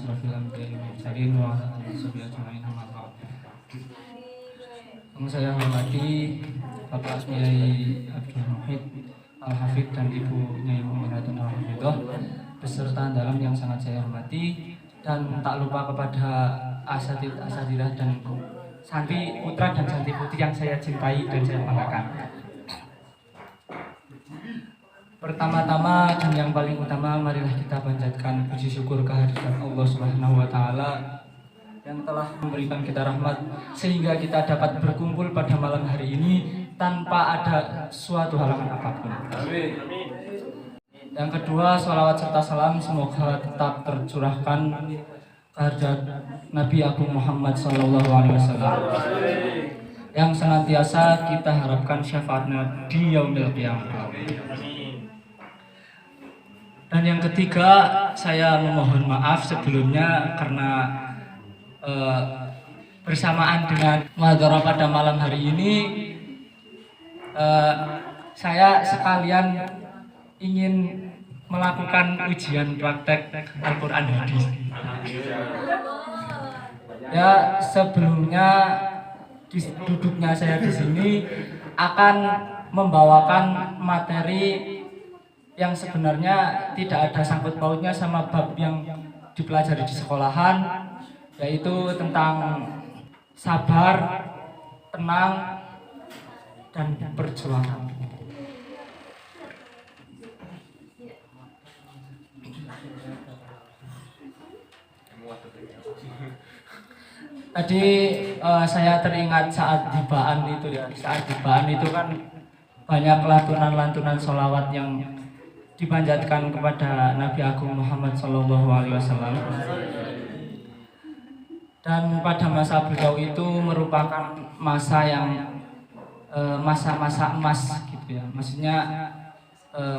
asrofil anbiya'i wal mursalin wa ala alihi washabihi ajma'in amma ba'd. Yang saya hormati Bapak Asmiyai Abdul Muhid Al-Hafidh dan Ibu Nyai Muminatun Al-Hafidhah beserta dalam yang sangat saya hormati, dan tak lupa kepada asatidzah dan santri putra dan santri putri yang saya cintai dan saya banggakan. Pertama-tama dan yang paling utama, marilah kita panjatkan puji syukur kehadirat Allah Subhanahu wa taala yang telah memberikan kita rahmat sehingga kita dapat berkumpul pada malam hari ini tanpa ada suatu halangan apapun. Amin. Yang kedua, sholawat serta salam semoga tetap tercurahkan kehadirat Nabi Agung Muhammad SAW yang senantiasa kita harapkan syafaatnya di yaumil qiyamah. Dan yang ketiga, saya memohon maaf sebelumnya karena bersamaan dengan muhadharah pada malam hari ini saya sekalian ingin melakukan ujian praktek Al-Quran hadis. Ya, sebelumnya duduknya saya di sini akan membawakan materi yang sebenarnya tidak ada sangkut pautnya sama bab yang dipelajari di sekolahan, yaitu tentang sabar, tenang, dan perjuangan. Tadi saya teringat saat dibaan itu ya. Saat dibaan itu kan banyak lantunan-lantunan sholawat yang dipanjatkan kepada Nabi Agung Muhammad SAW. Dan pada masa beliau itu merupakan masa yang masa-masa emas gitu ya. Maksudnya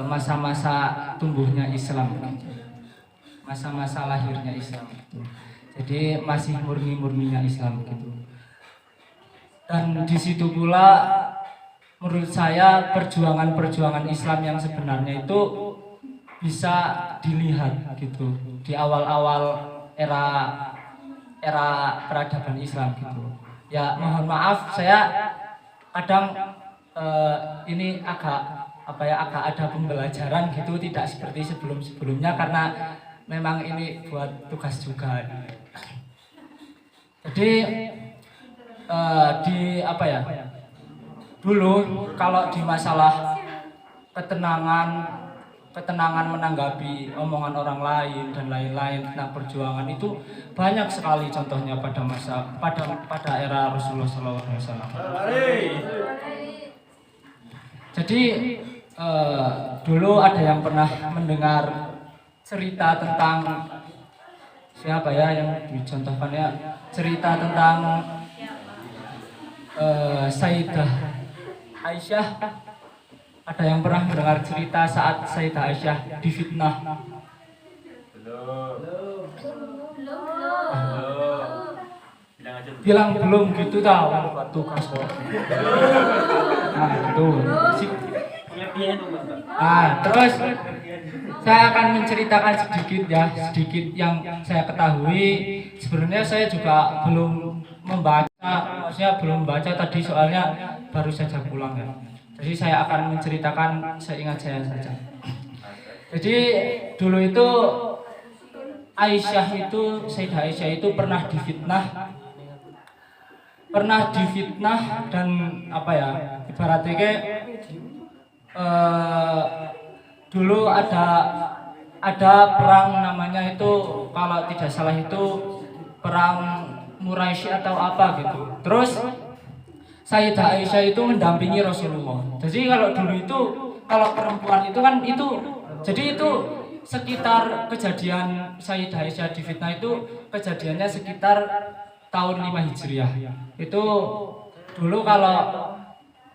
masa-masa tumbuhnya Islam, masa-masa lahirnya Islam gitu. Jadi masih murni-murninya Islam gitu. Dan di situ pula menurut saya perjuangan-perjuangan Islam yang sebenarnya itu bisa dilihat gitu di awal-awal era peradaban Islam gitu. Ya mohon maaf saya kadang ini agak ada pembelajaran gitu, tidak seperti sebelum-sebelumnya karena memang ini buat tugas juga. Jadi dulu kalau di masalah ketenangan menanggapi omongan orang lain dan lain-lain tentang perjuangan itu banyak sekali contohnya pada era Rasulullah SAW. Jadi dulu ada yang pernah mendengar cerita tentang siapa ya yang dicontohkannya, cerita tentang Sayyidah Aisyah. Ada yang pernah mendengar cerita saat Sayyidah Aisyah difitnah? Bilang belum gitu tahu tugas kok. Nah itu. Terus saya akan menceritakan sedikit yang saya ketahui. Sebenarnya saya juga belum membaca tadi soalnya baru saja pulang ya. Jadi saya akan menceritakan seingat saya saja. Jadi dulu itu Sayyidah Aisyah itu pernah difitnah dan ibaratnya dulu ada perang namanya itu, kalau tidak salah itu perang Quraisy atau apa gitu. Terus Sayyidah Aisyah itu mendampingi Rasulullah. Jadi kalau dulu itu kalau perempuan itu kan itu, jadi itu sekitar kejadian Sayyidah Aisyah difitnah itu kejadiannya sekitar tahun 5 Hijriah. Itu dulu kalau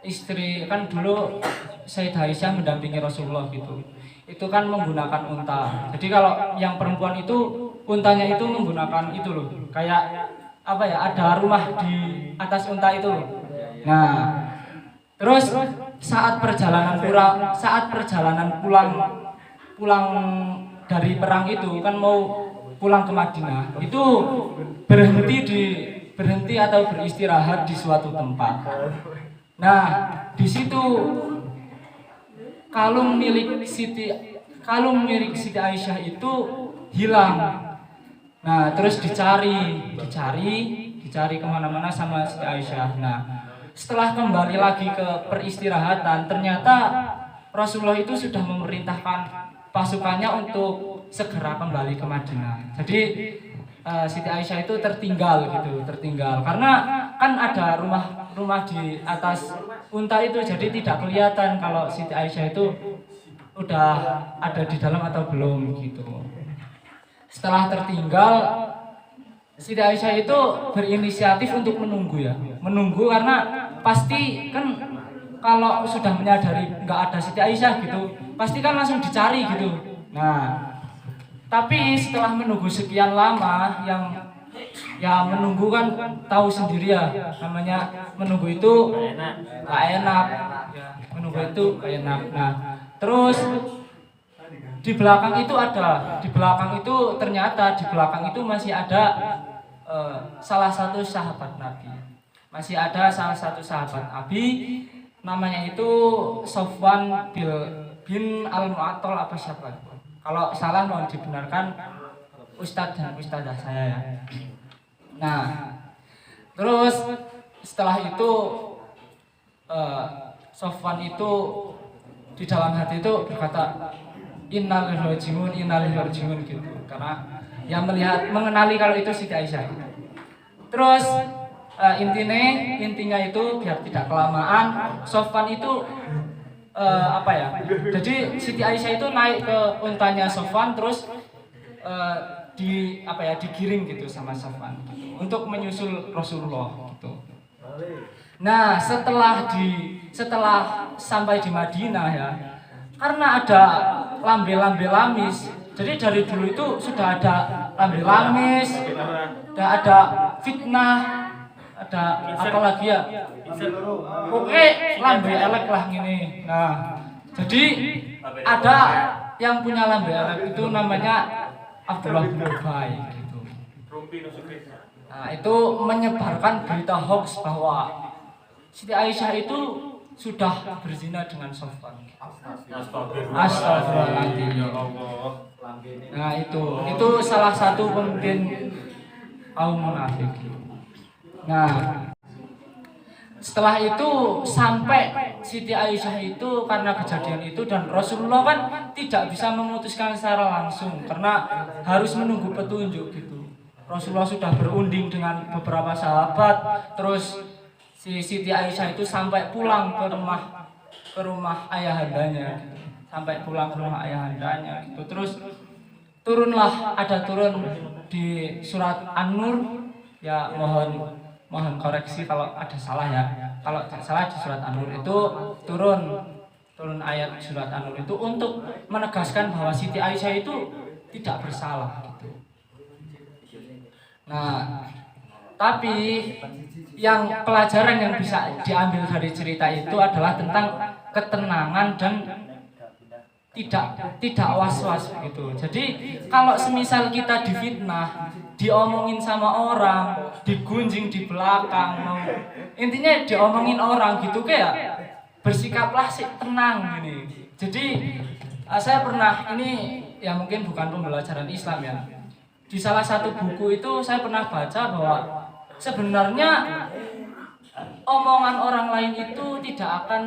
istri kan dulu Sayyidah Aisyah mendampingi Rasulullah gitu. Itu kan menggunakan unta. Jadi kalau yang perempuan itu untanya itu menggunakan itu loh. Kayak ada rumah di atas unta itu. Nah, terus saat perjalanan pulang dari perang itu kan mau pulang ke Madinah itu berhenti atau beristirahat di suatu tempat. Nah, di situ kalung milik Siti Aisyah itu hilang. Nah, terus dicari kemana-mana sama Siti Aisyah. Nah, setelah kembali lagi ke peristirahatan, ternyata Rasulullah itu sudah memerintahkan pasukannya untuk segera kembali ke Madinah. Jadi Siti Aisyah itu tertinggal karena kan ada rumah di atas unta itu, jadi tidak kelihatan kalau Siti Aisyah itu udah ada di dalam atau belum gitu. Setelah tertinggal, Siti Aisyah itu berinisiatif untuk menunggu karena pasti kan kalau sudah menyadari nggak ada Siti Aisyah gitu, pasti kan langsung dicari gitu. Nah, tapi setelah menunggu sekian lama, yang menunggu kan tahu sendiri ya, namanya menunggu itu nggak enak. Menunggu itu nggak enak. Nah, terus di belakang itu masih ada salah satu sahabat Nabi. Namanya itu Sofwan bin Al-Mu'attal apa siapa? Kalau salah mohon dibenarkan Ustadz dan Ustadzah saya ya. Nah, terus setelah itu Sofwan itu di dalam hati itu berkata innalillahi gitu, karena yang mengenali kalau itu Siti Aisyah. Terus intinya itu biar tidak kelamaan, Sofwan itu jadi Siti Aisyah itu naik ke untanya Sofwan, terus digiring gitu sama Sofwan gitu, untuk menyusul Rasulullah gitu. Nah, setelah sampai di Madinah ya, karena ada lambe-lambe lamis. Jadi dari dulu itu sudah ada lambe lamis, sudah ada fitnah, ada apa lagi ya? Oke, lambe elek lah gini. Nah, jadi ada yang punya lambe elek itu namanya Abdullah bin Ubay gitu. Nah, itu menyebarkan berita hoax bahwa Siti Aisyah itu sudah berzina dengan Sofwan. Astagfirullahaladzim ya Allah. Nah, itu salah satu pemimpin kaum munafik. Nah, setelah itu sampai Siti Aisyah itu karena kejadian itu, dan Rasulullah kan tidak bisa memutuskan secara langsung karena harus menunggu petunjuk gitu. Rasulullah sudah berunding dengan beberapa sahabat, terus si Siti Aisyah itu sampai pulang ke rumah ayahandanya gitu. Gitu. Terus turun di surat An-Nur ya, mohon koreksi kalau ada salah ya. Kalau tidak salah di surat An-Nur itu turun ayat surat An-Nur itu untuk menegaskan bahwa Siti Aisyah itu tidak bersalah gitu. Nah, tapi yang pelajaran yang bisa diambil dari cerita itu adalah tentang ketenangan dan tidak was-was gitu. Jadi kalau semisal kita difitnah, diomongin sama orang, digunjing di belakang, intinya diomongin orang gitu, kayak bersikaplah sih tenang gini. Jadi saya pernah, ini ya mungkin bukan pembelajaran Islam ya, di salah satu buku itu saya pernah baca bahwa sebenarnya omongan orang lain itu tidak akan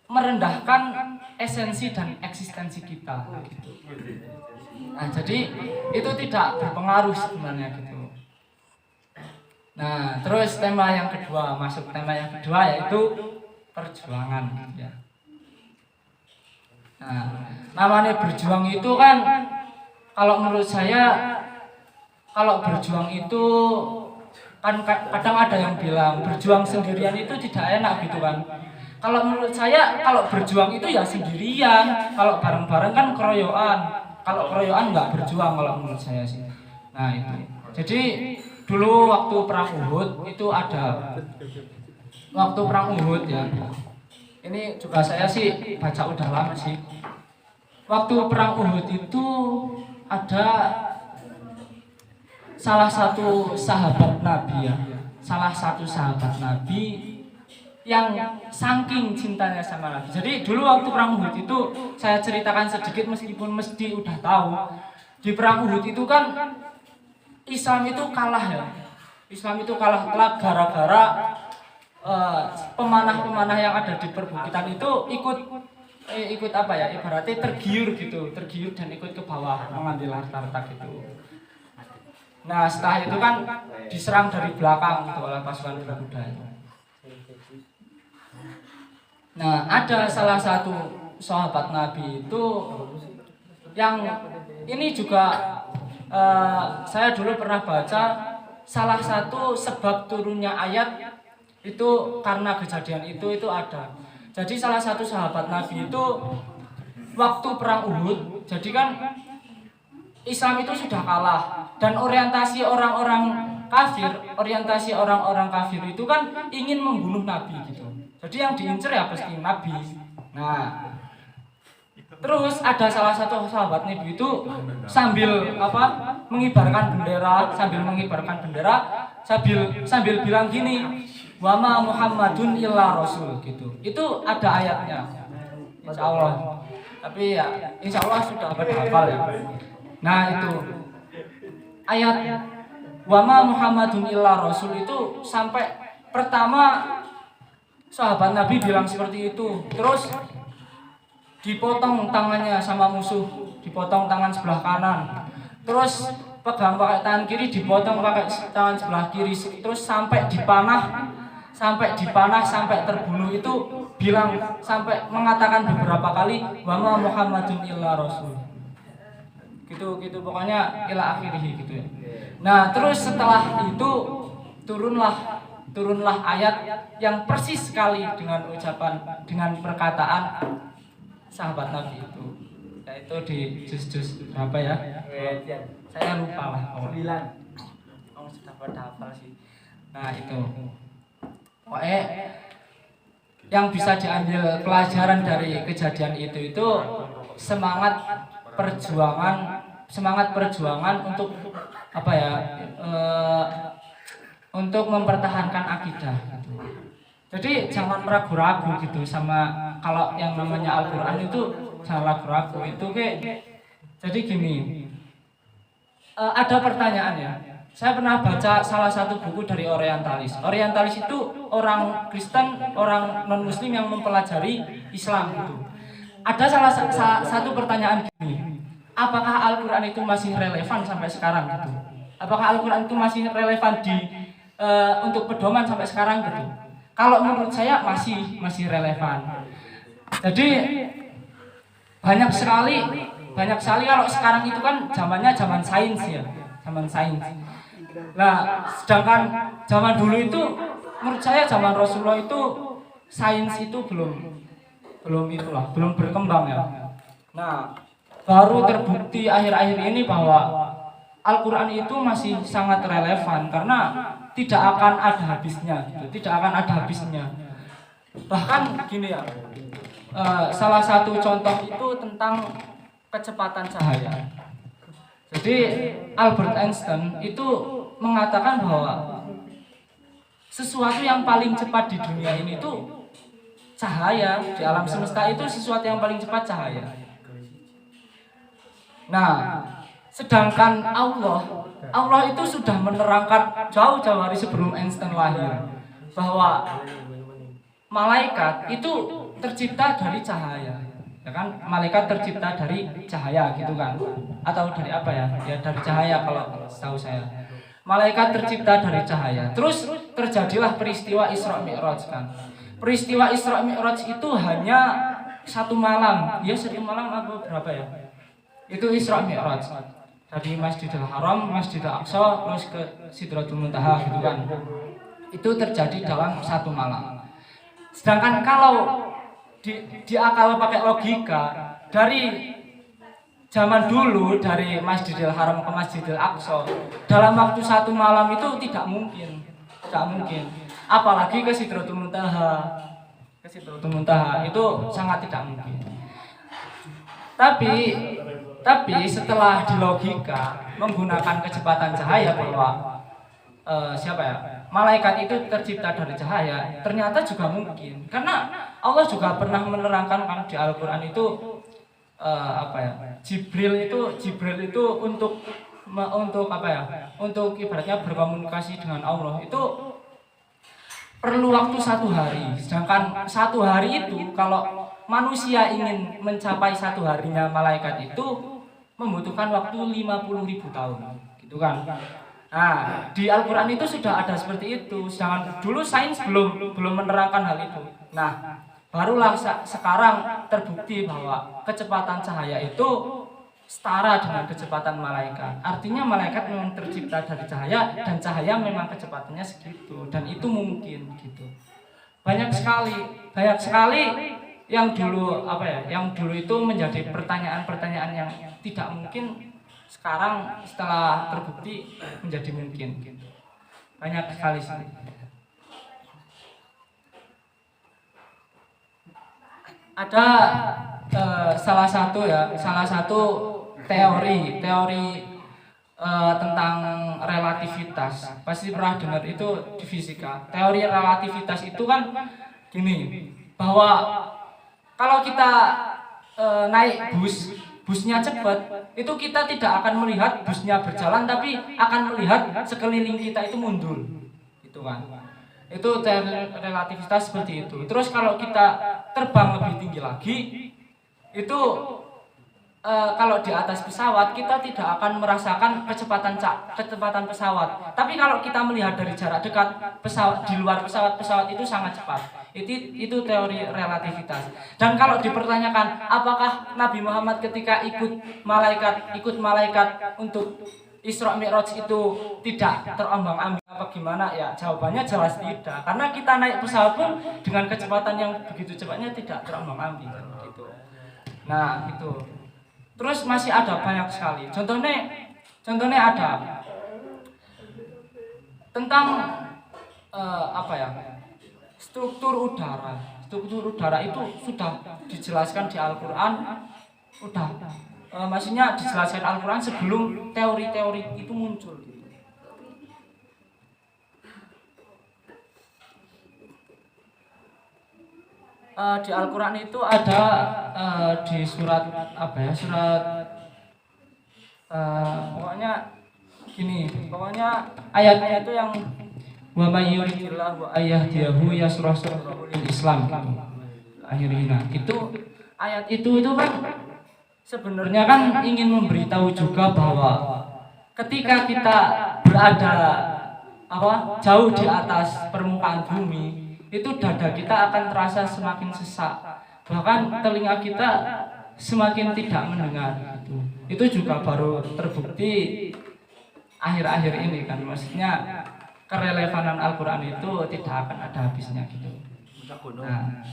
merendahkan esensi dan eksistensi kita gitu. Nah, jadi itu tidak berpengaruh sebenarnya gitu. Nah, terus masuk tema yang kedua yaitu perjuangan ya. Nah, namanya berjuang itu kan, kalau menurut saya, kalau berjuang itu kan kadang ada yang bilang berjuang sendirian itu tidak enak gitu kan. Kalau menurut saya, kalau berjuang itu ya sendirian, kalau bareng-bareng kan keroyokan. Kalau keroyokan nggak berjuang kalau menurut saya sih. Nah itu. Jadi dulu waktu perang Uhud itu ada, waktu perang Uhud ya. Ini juga saya sih baca udah lama sih. waktu perang Uhud itu ada salah satu sahabat Nabi ya, salah satu sahabat Nabi yang saking cintanya sama Nabi. Jadi dulu waktu perang Uhud itu saya ceritakan sedikit meskipun mesti udah tahu. Di perang Uhud itu kan Islam itu kalah ya. Islam itu kalah gara-gara pemanah-pemanah yang ada di perbukitan itu ikut apa ya, ibaratnya tergiur gitu, tergiur dan ikut ke bawah mengambil harta-harta gitu. Nah setelah itu kan diserang dari belakang gitu oleh pasukan berkuda itu. Nah ada salah satu sahabat Nabi itu yang ini juga saya dulu pernah baca salah satu sebab turunnya ayat itu karena kejadian itu ada. Jadi salah satu sahabat Nabi itu waktu perang Uhud, jadi kan Islam itu sudah kalah dan orientasi orang-orang kafir itu kan ingin membunuh Nabi gitu. Jadi yang diincar ya pasti Nabi. Nah, terus ada salah satu sahabat Nabi itu sambil mengibarkan bendera, sambil bilang gini, wa ma Muhammadun illa rasul gitu. Itu ada ayatnya. Insya Allah. Tapi ya insya Allah sudah hafal ya. Nah itu ayat wa ma Muhammadun illa rasul itu sampai pertama sahabat Nabi bilang seperti itu. Terus dipotong tangannya sama musuh, dipotong tangan sebelah kanan. Terus pegang pakai tangan kiri, dipotong pakai tangan sebelah kiri. Terus sampai dipanah sampai terbunuh itu bilang sampai mengatakan beberapa kali wa ma Muhammadun illa rasul. Gitu pokoknya ila akhirih gitu ya. Nah, terus setelah itu turunlah ayat yang persis sekali dengan ucapan, dengan perkataan sahabat Nabi itu. Yaitu di juz berapa ya? Saya lupa lah. 9. Oh, sudah pada hafal sih. Nah, itu. Pokoknya yang bisa diambil pelajaran dari kejadian itu semangat perjuangan untuk apa ya, untuk mempertahankan akidah gitu. Jadi jangan ragu-ragu gitu sama kalau yang namanya Al-Quran itu, jangan ragu-ragu itu jadi gini, ada pertanyaan ya. Saya pernah baca salah satu buku dari Orientalis. Orientalis itu orang Kristen, orang non-Muslim yang mempelajari Islam gitu. Ada salah satu pertanyaan gini, apakah Al-Quran itu masih relevan sampai sekarang gitu? Apakah Al-Quran itu masih relevan untuk pedoman sampai sekarang gitu? Kalau menurut saya masih relevan. Jadi banyak sekali kalau sekarang itu kan zamannya zaman sains ya, zaman sains. Nah, sedangkan zaman dulu itu menurut saya zaman Rasulullah itu sains itu belum berkembang ya. Nah, baru terbukti akhir-akhir ini bahwa Al-Quran itu masih sangat relevan karena tidak akan ada habisnya gitu. Tidak akan ada habisnya. Bahkan gini ya, salah satu contoh itu tentang kecepatan cahaya. Jadi Albert Einstein itu mengatakan bahwa sesuatu yang paling cepat di dunia ini itu cahaya. Di alam semesta itu sesuatu yang paling cepat cahaya. Nah, sedangkan Allah itu sudah menerangkan jauh-jauh hari sebelum Einstein lahir bahwa malaikat itu tercipta dari cahaya, ya kan? Malaikat tercipta dari cahaya gitu kan? Atau dari apa ya? Ya dari cahaya kalau setahu saya. Malaikat tercipta dari cahaya. Terus terjadilah peristiwa Isra Mi'raj kan? Peristiwa Isra Mi'raj itu hanya satu malam. Ya satu malam atau berapa ya? Itu Isra Mi'raj. Dari Masjidil Haram, Masjidil Aqsa, terus ke Sidratul Muntaha gitu kan. Itu terjadi dalam satu malam. Sedangkan kalau di akal pakai logika, dari zaman dulu dari Masjidil Haram ke Masjidil Aqsa dalam waktu satu malam itu tidak mungkin. Apalagi ke Sidratul Muntaha. Itu sangat tidak mungkin. Tapi setelah dilogika menggunakan kecepatan cahaya bahwa siapa ya? Malaikat itu tercipta dari cahaya, ternyata juga mungkin. Karena Allah juga pernah menerangkan kan di Al-Qur'an itu Jibril itu untuk apa ya? Untuk ibaratnya berkomunikasi dengan Allah itu perlu waktu 1 hari. Sedangkan 1 hari itu kalau manusia ingin mencapai 1 harinya malaikat itu membutuhkan waktu 50.000 tahun, gitu kan? Nah, di Al-Qur'an itu sudah ada seperti itu. Sedangkan dulu sains belum menerangkan hal itu. Nah, barulah sekarang terbukti bahwa kecepatan cahaya itu setara dengan kecepatan malaikat. Artinya malaikat memang tercipta dari cahaya dan cahaya memang kecepatannya segitu dan itu mungkin gitu. Banyak sekali yang dulu itu menjadi pertanyaan-pertanyaan yang tidak mungkin, sekarang setelah terbukti menjadi mungkin gitu. Banyak sekali sih. Ada salah satu teori tentang relativitas. Pasti pernah dengar itu di fisika. Teori relativitas itu kan gini, bahwa kalau kita naik busnya cepat, itu kita tidak akan melihat busnya berjalan, tapi akan melihat sekeliling kita itu mundur, gitu kan? Itu teori relativitas seperti itu. Terus kalau kita terbang lebih tinggi lagi, itu kalau di atas pesawat kita tidak akan merasakan kecepatan pesawat. Tapi kalau kita melihat dari jarak dekat, pesawat di luar pesawat itu sangat cepat. Itu teori relativitas. Dan kalau dipertanyakan apakah Nabi Muhammad ketika ikut malaikat untuk Isra Mi'raj itu tidak terombang-ambing apa gimana ya? Jawabannya jelas tidak. Karena kita naik pesawat pun dengan kecepatan yang begitu cepatnya tidak terombang-ambing gitu. Nah, itu. Terus masih ada banyak sekali. Contohnya ada tentang struktur udara. Struktur udara itu sudah dijelaskan di Al-Qur'an. Maksudnya dijelaskan Al-Qur'an sebelum teori-teori itu muncul. Di Al-Qur'an itu ada di surat pokoknya gini, ayatnya itu yang wa may yuridillahu ayyahdiyahu yashrah sadrahu lil Islam gitu. Akhirnya itu ayat itu kan sebenarnya kan ingin memberitahu juga bahwa ketika kita berada jauh di atas permukaan bumi, itu dada kita akan terasa semakin sesak, bahkan telinga kita semakin tidak mendengar gitu. Itu juga baru terbukti akhir-akhir ini kan, maksudnya kerelevanan Al-Qur'an itu tidak akan ada habisnya gitu. Nah,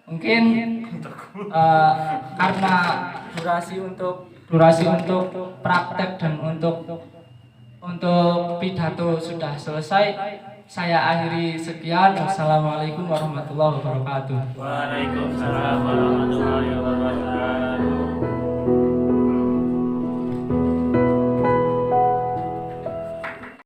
mungkin karena durasi untuk praktek dan untuk pidato sudah selesai, saya akhiri sekian. Wassalamualaikum warahmatullahi wabarakatuh. Waalaikumsalam warahmatullahi wabarakatuh.